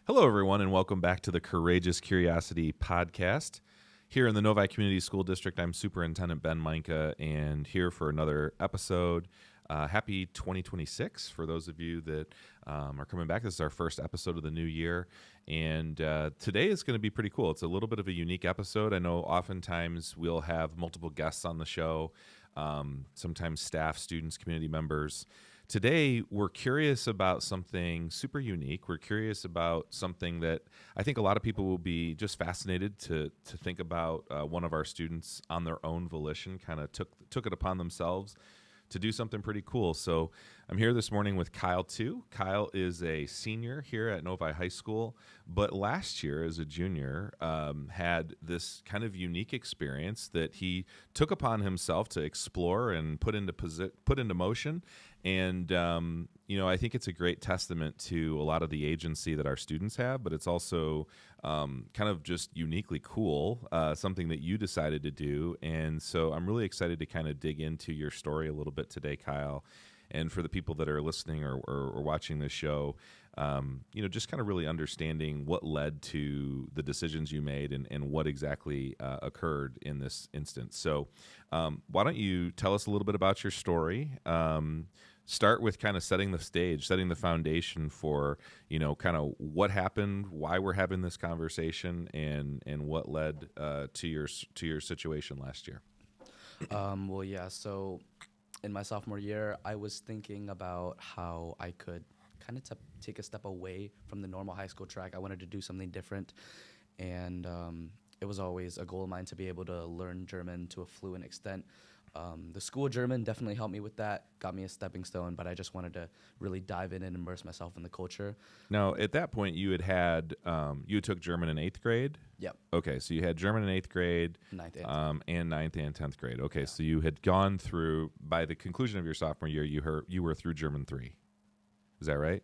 Hello, everyone, and welcome back to the Courageous Curiosity podcast. Here in the Novi Community School District, I'm Superintendent Ben Mainka, and here for another episode. Happy 2026 for those of you that are coming back. This is our first episode of the new year, and today is going to be pretty cool. It's a little bit of a unique episode. I know oftentimes we'll have multiple guests on the show, sometimes staff, students, community members. Today, we're curious about something super unique. We're curious about something that I think a lot of people will be just fascinated to think about. One of our students, on their own volition, kind of took it upon themselves to do something pretty cool. So I'm here this morning with Kyle, too. Kyle is a senior here at Novi High School, but last year as a junior had this kind of unique experience that he took upon himself to explore and put into motion. And, I think it's a great testament to a lot of the agency that our students have, but it's also kind of just uniquely cool, something that you decided to do. And so I'm really excited to kind of dig into your story a little bit today, Kyle. And for the people that are listening or watching this show, just kind of really understanding what led to the decisions you made and what exactly occurred in this instance. So why don't you tell us a little bit about your story? Start with kind of setting the stage, setting the foundation for, kind of what happened, why we're having this conversation, and what led to your situation last year. So in my sophomore year, I was thinking about how I could kind of take a step away from the normal high school track. I wanted to do something different, and it was always a goal of mine to be able to learn German to a fluent extent. The school German definitely helped me with that, got me a stepping stone, but I just wanted to really dive in and immerse myself in the culture. Now, at that point, you took German in 8th grade? Yep. Okay, so you had German in 8th grade. Ninth and 9th and 10th grade. Okay, Yeah. So you had gone through, by the conclusion of your sophomore year, you were through German 3. Is that right?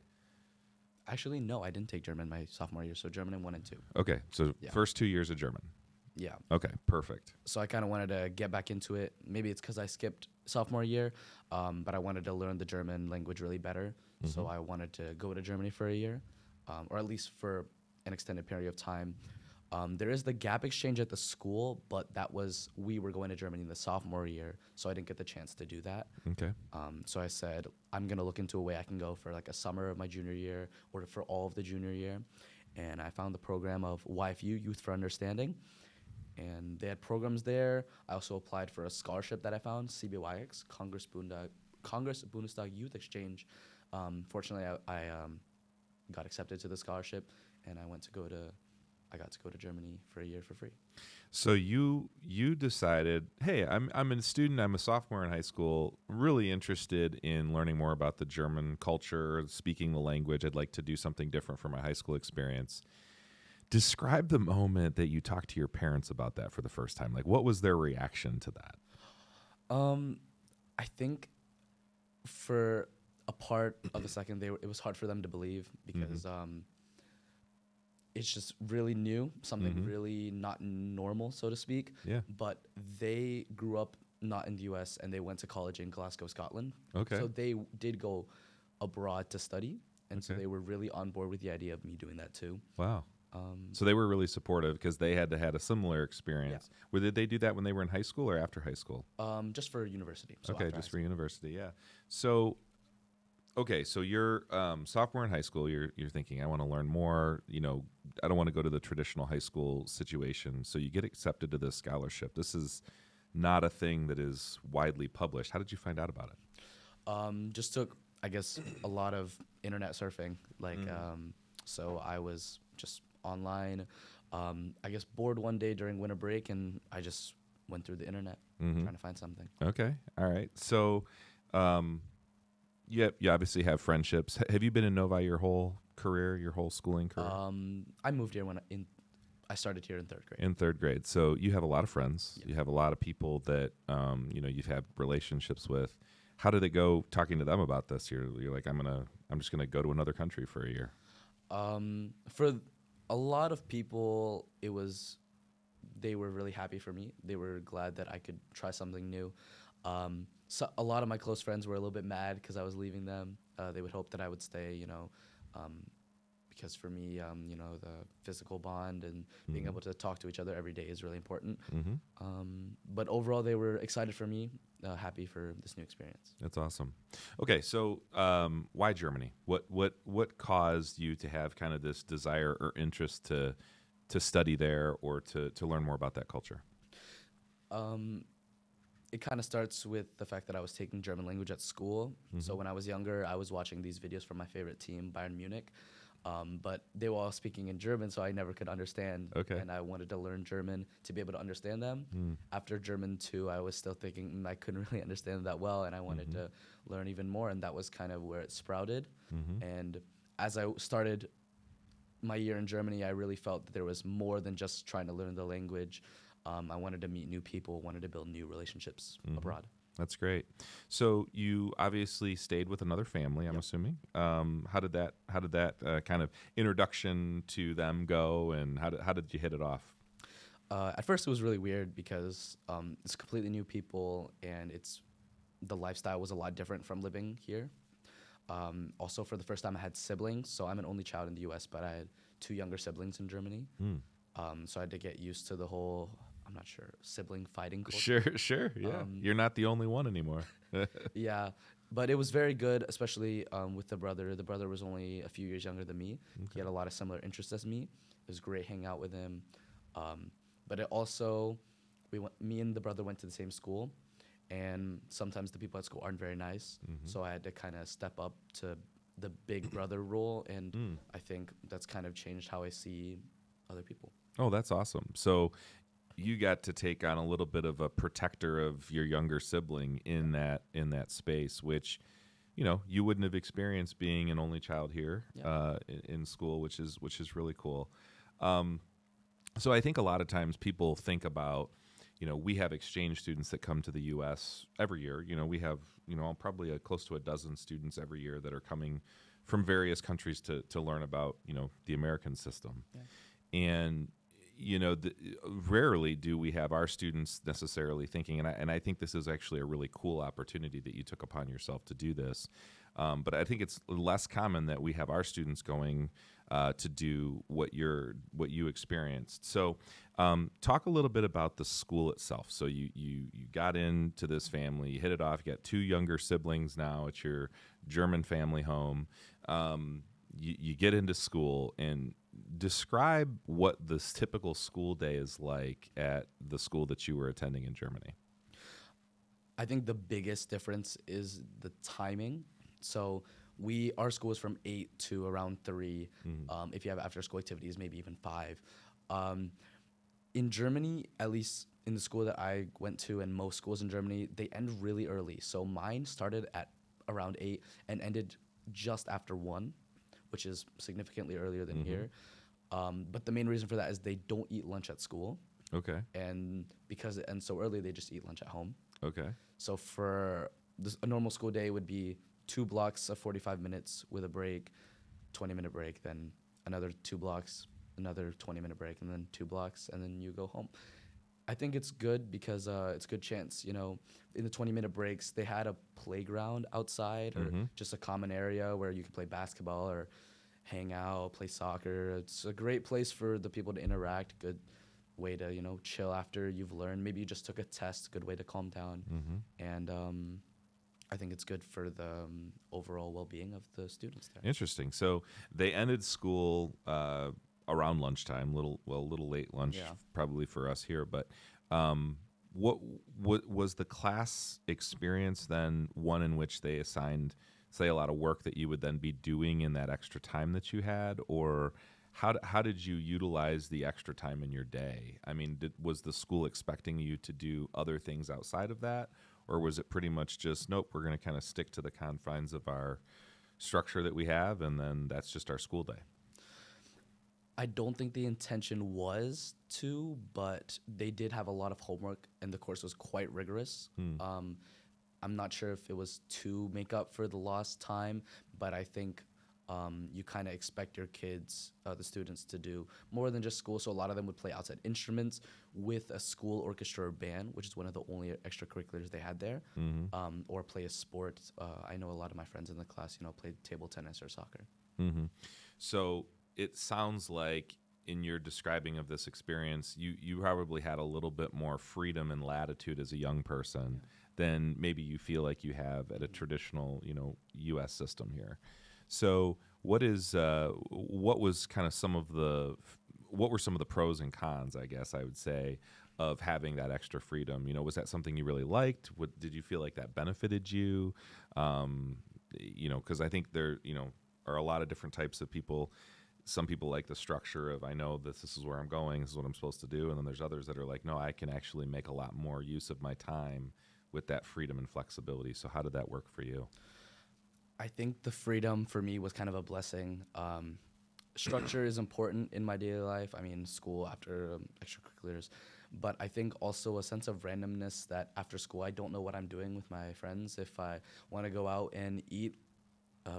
Actually, no, I didn't take German my sophomore year, so German in 1 and 2. Okay, so Yeah. first 2 years of German. Yeah. Okay, perfect. So I kind of wanted to get back into it. Maybe it's because I skipped sophomore year, but I wanted to learn the German language really better. So I wanted to go to Germany for a year, or at least for an extended period of time. There is the gap exchange at the school, but we were going to Germany in the sophomore year, so I didn't get the chance to do that. Okay. So I said, I'm going to look into a way I can go for like a summer of my junior year or for all of the junior year. And I found the program of YFU, Youth for Understanding. And they had programs there. I also applied for a scholarship that I found, CBYX, Congress Bundestag Youth Exchange. Fortunately, I got accepted to the scholarship, and I got to go to Germany for a year for free. So you decided, hey, I'm a student. I'm a sophomore in high school. Really interested in learning more about the German culture, speaking the language. I'd like to do something different for my high school experience. Describe the moment that you talked to your parents about that for the first time. Like, what was their reaction to that? I think for a part of a second, it was hard for them to believe because it's just really new, something really not normal, so to speak. Yeah. But they grew up not in the U.S. and they went to college in Glasgow, Scotland. Okay. So they did go abroad to study, and so Okay. they were really on board with the idea of me doing that too. Wow. So they were really supportive because they had a similar experience. Yeah. Did they do that when they were in high school or after high school? Just for university. So Okay, after just high for university, yeah. So, okay, so you're sophomore in high school. You're thinking, I want to learn more. I don't want to go to the traditional high school situation. So you get accepted to this scholarship. This is not a thing that is widely published. How did you find out about it? Just took, I guess, a lot of internet surfing. So I was just online, I guess bored one day during winter break, and I just went through the internet trying to find something. Okay, all right. So you obviously have friendships. Have you been in Novi your whole career, your whole schooling career? I moved here I started here in 3rd grade. In 3rd grade. So you have a lot of friends. Yep. You have a lot of people that you've had relationships with. How did it go talking to them about this? You're like, I'm just gonna go to another country for a year. For a lot of people, they were really happy for me. They were glad that I could try something new. So a lot of my close friends were a little bit mad because I was leaving them. They would hope that I would stay, because for me, the physical bond and being able to talk to each other every day is really important. But overall, they were excited for me, happy for this new experience. That's awesome. Okay, so why Germany? What caused you to have kind of this desire or interest to study there or to learn more about that culture? It kind of starts with the fact that I was taking German language at school. So when I was younger, I was watching these videos from my favorite team, Bayern Munich. But they were all speaking in German, so I never could understand. Okay. And I wanted to learn German to be able to understand them. After German 2, I was still thinking I couldn't really understand them that well, and I wanted to learn even more, and that was kind of where it sprouted. And as I started my year in Germany, I really felt that there was more than just trying to learn the language. I wanted to meet new people, wanted to build new relationships abroad. That's great. So you obviously stayed with another family, I'm assuming. How did that kind of introduction to them go, and how did you hit it off? At first, it was really weird because it's completely new people, and the lifestyle was a lot different from living here. Also, for the first time, I had siblings. So I'm an only child in the U.S., but I had 2 younger siblings in Germany. So I had to get used to the whole, I'm not sure, sibling fighting culture. Sure, yeah. You're not the only one anymore. Yeah, but it was very good, especially with the brother. The brother was only a few years younger than me. He had a lot of similar interests as me. It was great hanging out with him. But it also, me and the brother went to the same school, and sometimes the people at school aren't very nice. So I had to kind of step up to the big brother role, and I think that's kind of changed how I see other people. Oh, that's awesome. So you got to take on a little bit of a protector of your younger sibling in that space, which you wouldn't have experienced being an only child here in school, which is really cool. So I think a lot of times people think about, we have exchange students that come to the U.S. every year. We have probably close to a dozen students every year that are coming from various countries to learn about the American system. And rarely do we have our students necessarily thinking, and I think this is actually a really cool opportunity that you took upon yourself to do this. But I think it's less common that we have our students going to do what you experienced. So talk a little bit about the school itself. So you got into this family, you hit it off, you got 2 younger siblings now at your German family home. You get into school, and describe what this typical school day is like at the school that you were attending in Germany. I think the biggest difference is the timing. So our school is from 8 to around 3. If you have after school activities, maybe even 5. In Germany, at least in the school that I went to, and most schools in Germany, they end really early. So mine started at around 8 and ended just after 1, which is significantly earlier than here. But the main reason for that is they don't eat lunch at school. Okay. And because it ends so early, they just eat lunch at home. Okay. So for a normal school day would be 2 blocks of 45 minutes with a break, 20-minute break, then another 2 blocks, another 20-minute break, and then 2 blocks, and then you go home. I think it's good because it's a good chance, in the 20-minute breaks, they had a playground outside or just a common area where you can play basketball or hang out, play soccer. It's a great place for the people to interact, good way to, chill after you've learned. Maybe you just took a test, good way to calm down. And I think it's good for the overall well-being of the students there. Interesting. So they ended school around lunchtime, little late lunch, probably for us here. But what was the class experience then one in which they assigned, say, a lot of work that you would then be doing in that extra time that you had, or how did you utilize the extra time in your day? I mean, was the school expecting you to do other things outside of that, or was it pretty much just, nope, we're going to kind of stick to the confines of our structure that we have, and then that's just our school day? I don't think the intention was to, but they did have a lot of homework, and the course was quite rigorous. I'm not sure if it was to make up for the lost time, but I think you kind of expect your kids, the students, to do more than just school. So a lot of them would play outside instruments with a school orchestra or band, which is one of the only extracurriculars they had there, or play a sport. I know a lot of my friends in the class, played table tennis or soccer. So it sounds like in your describing of this experience, you probably had a little bit more freedom and latitude as a young person than maybe you feel like you have at a traditional, U.S. system here. So, what was kind of what were some of the pros and cons, I guess I would say, of having that extra freedom? Was that something you really liked? Did you feel like that benefited you? Because I think there, are a lot of different types of people. Some people like the structure of, I know this is where I'm going, this is what I'm supposed to do. And then there's others that are like, no, I can actually make a lot more use of my time with that freedom and flexibility. So how did that work for you? I think the freedom for me was kind of a blessing. Structure is important in my daily life. I mean, school after extracurriculars. But I think also a sense of randomness that after school, I don't know what I'm doing with my friends. If I want to go out and eat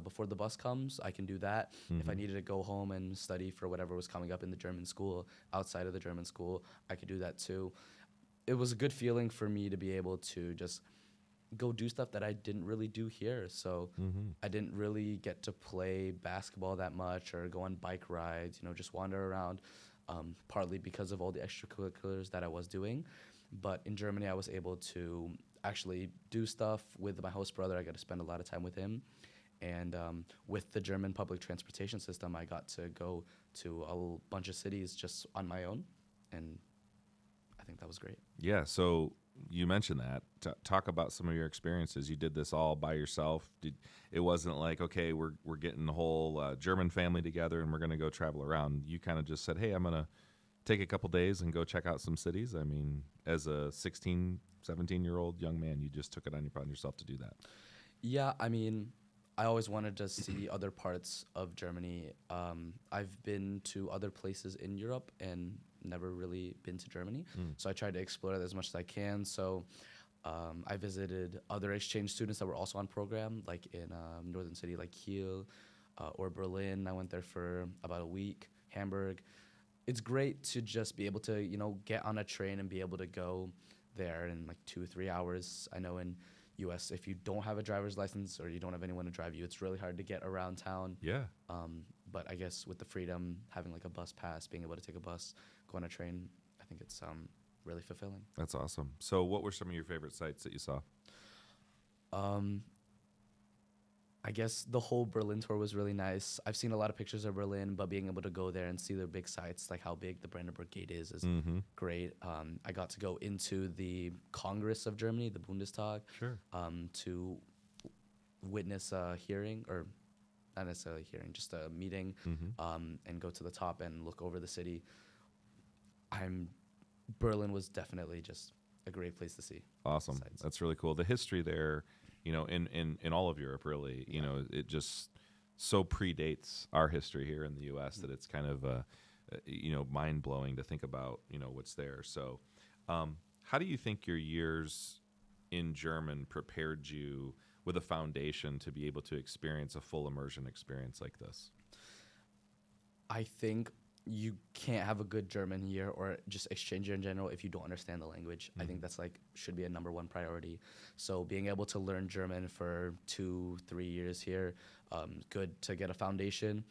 before the bus comes, I can do that. If I needed to go home and study for whatever was coming up in the German school, outside of the German school, I could do that too. It was a good feeling for me to be able to just go do stuff that I didn't really do here. So I didn't really get to play basketball that much or go on bike rides, just wander around, partly because of all the extracurriculars that I was doing. But in Germany, I was able to actually do stuff with my host brother. I got to spend a lot of time with him. And with the German public transportation system, I got to go to a bunch of cities just on my own. And I think that was great. Yeah, so you mentioned that. Talk about some of your experiences. You did this all by yourself. It wasn't like, okay, we're getting the whole German family together and we're going to go travel around. You kind of just said, hey, I'm going to take a couple days and go check out some cities. I mean, as a 16, 17-year-old young man, you just took it upon yourself to do that. Yeah, I mean, I always wanted to see other parts of Germany. I've been to other places in Europe and never really been to Germany. So I tried to explore that as much as I can. So I visited other exchange students that were also on program, like in northern city like Kiel or Berlin. I went there for about a week, Hamburg. It's great to just be able to, get on a train and be able to go there in like 2 or 3 hours. I know in US, if you don't have a driver's license or you don't have anyone to drive you, it's really hard to get around town. Yeah. But I guess with the freedom, having like a bus pass, being able to take a bus, go on a train, I think it's really fulfilling. That's awesome. So what were some of your favorite sites that you saw? I guess the whole Berlin tour was really nice. I've seen a lot of pictures of Berlin, but being able to go there and see the big sites, like how big the Brandenburg Gate is great. I got to go into the Congress of Germany, the Bundestag, to witness a hearing, or not necessarily a hearing, just a meeting, and go to the top and look over the city. Berlin was definitely just a great place to see. Awesome. Sites. That's really cool. The history there, in all of Europe, really, it just so predates our history here in the U.S. that it's kind of, mind blowing to think about, what's there. So, how do you think your years in German prepared you with a foundation to be able to experience a full immersion experience like this? I think you can't have a good German year or just exchange year in general if you don't understand the language. I think that's should be a number one priority. So being able to learn German for 2-3 years here, good to get a foundation.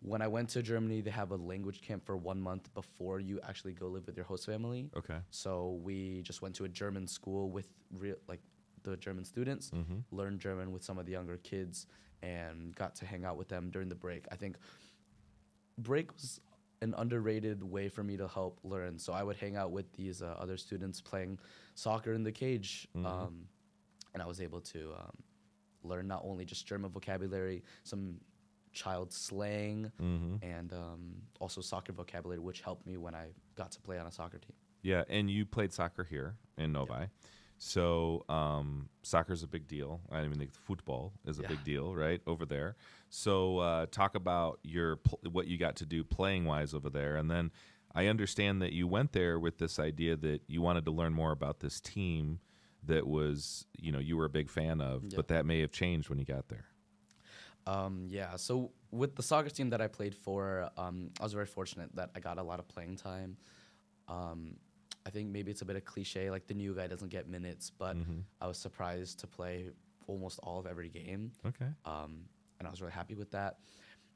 When I went to Germany, they have a language camp for 1 month before you actually go live with your host family. Okay. So we just went to a German school with the German students, learned German with some of the younger kids, and got to hang out with them during the break. I think break was an underrated way for me to help learn. So I would hang out with these other students playing soccer in the cage, and I was able to learn not only just German vocabulary, some child slang, and also soccer vocabulary, which helped me when I got to play on a soccer team. Yeah, and you played soccer here in Novi. Yep. So soccer is a big deal. I mean, football is a big deal, right, over there. So talk about what you got to do playing-wise over there. And then I understand that you went there with this idea that you wanted to learn more about this team that was, you were a big fan of, but that may have changed when you got there. So with the soccer team that I played for, I was very fortunate that I got a lot of playing time. I think maybe it's a bit of cliche, like the new guy doesn't get minutes, but I was surprised to play almost all of every game. Okay. And I was really happy with that.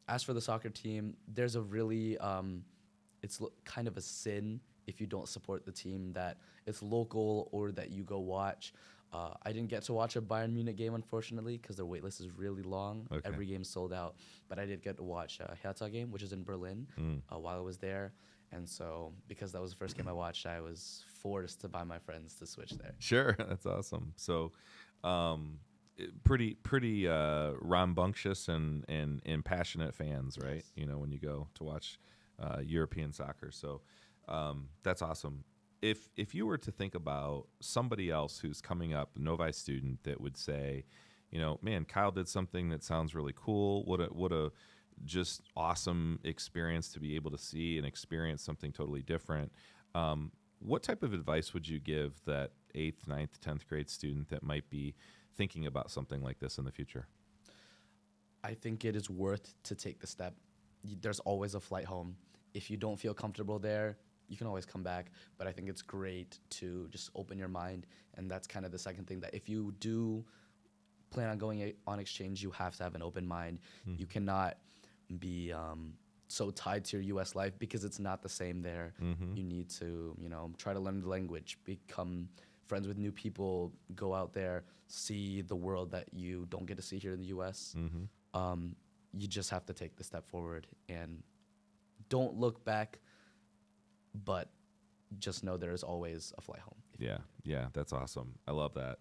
as for the soccer team, there's a really kind of a sin if you don't support the team that it's local or that you go watch. I didn't get to watch a Bayern Munich game, unfortunately, because their wait list is really long. Okay. Every game's sold out. But I did get to watch a Hertha game, which is in Berlin, while I was there. And so because that was the first game I watched, I was forced to buy my friends to switch there. Sure, that's awesome. So, pretty rambunctious and passionate fans, right? Yes. You know, when you go to watch European soccer. So, that's awesome. If you were to think about somebody else who's coming up, a Novi student, that would say, you know, man, Kyle did something that sounds really cool. What a just awesome experience to be able to see and experience something totally different. What type of advice would you give that 8th, 9th, 10th grade student that might be thinking about something like this in the future? I think it is worth to take the step. There's always a flight home. If you don't feel comfortable there, you can always come back. But I think it's great to just open your mind. And that's kind of the second thing, that if you do plan on going on exchange, you have to have an open mind. You cannot be so tied to your U.S. life because it's not the same there. You need to, try to learn the language, become friends with new people, go out there, see the world that you don't get to see here in the U.S. You just have to take the step forward and don't look back, but just know there is always a flight home. Yeah, that's awesome. I love that.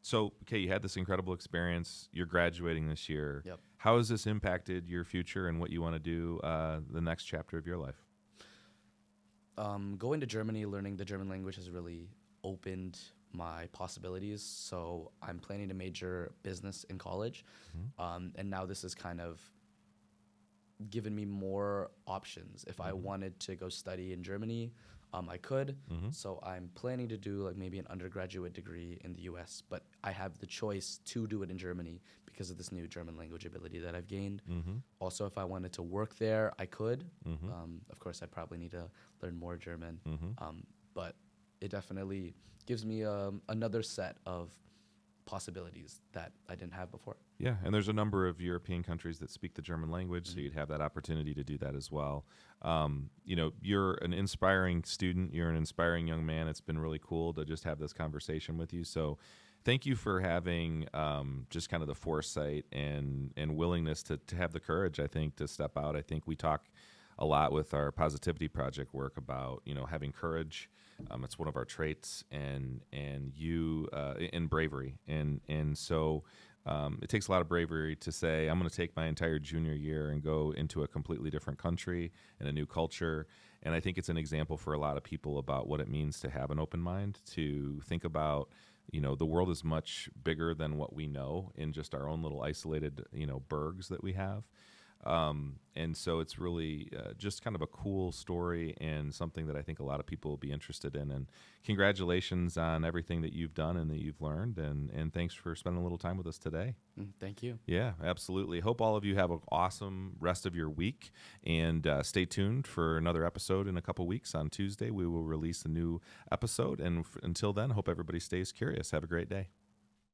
So, okay, you had this incredible experience. You're graduating this year. Yep. How has this impacted your future and what you want to do the next chapter of your life? Going to Germany, learning the German language has really opened my possibilities. So I'm planning to major business in college. And now this has kind of given me more options. If I wanted to go study in Germany, I could. So I'm planning to do like maybe an undergraduate degree in the US, but I have the choice to do it in Germany because of this new German language ability that I've gained. Also, if I wanted to work there, I could. Of course, I'd probably need to learn more German, but it definitely gives me another set of possibilities that I didn't have before. Yeah, and there's a number of European countries that speak the German language, so you'd have that opportunity to do that as well. You're an inspiring student. You're an inspiring young man. It's been really cool to just have this conversation with you. So thank you for having just kind of the foresight and willingness to have the courage, I think, to step out. I think we talk a lot with our Positivity Project work about, having courage. It's one of our traits, and bravery. And so it takes a lot of bravery to say, I'm going to take my entire junior year and go into a completely different country and a new culture. And I think it's an example for a lot of people about what it means to have an open mind, to think about, the world is much bigger than what we know in just our own little isolated, burgs that we have. And so it's really just kind of a cool story and something that I think a lot of people will be interested in. And congratulations on everything that you've done and that you've learned. And thanks for spending a little time with us today. Thank you. Yeah, absolutely. Hope all of you have an awesome rest of your week. And stay tuned for another episode in a couple weeks. On Tuesday, we will release a new episode. And until then, hope everybody stays curious. Have a great day.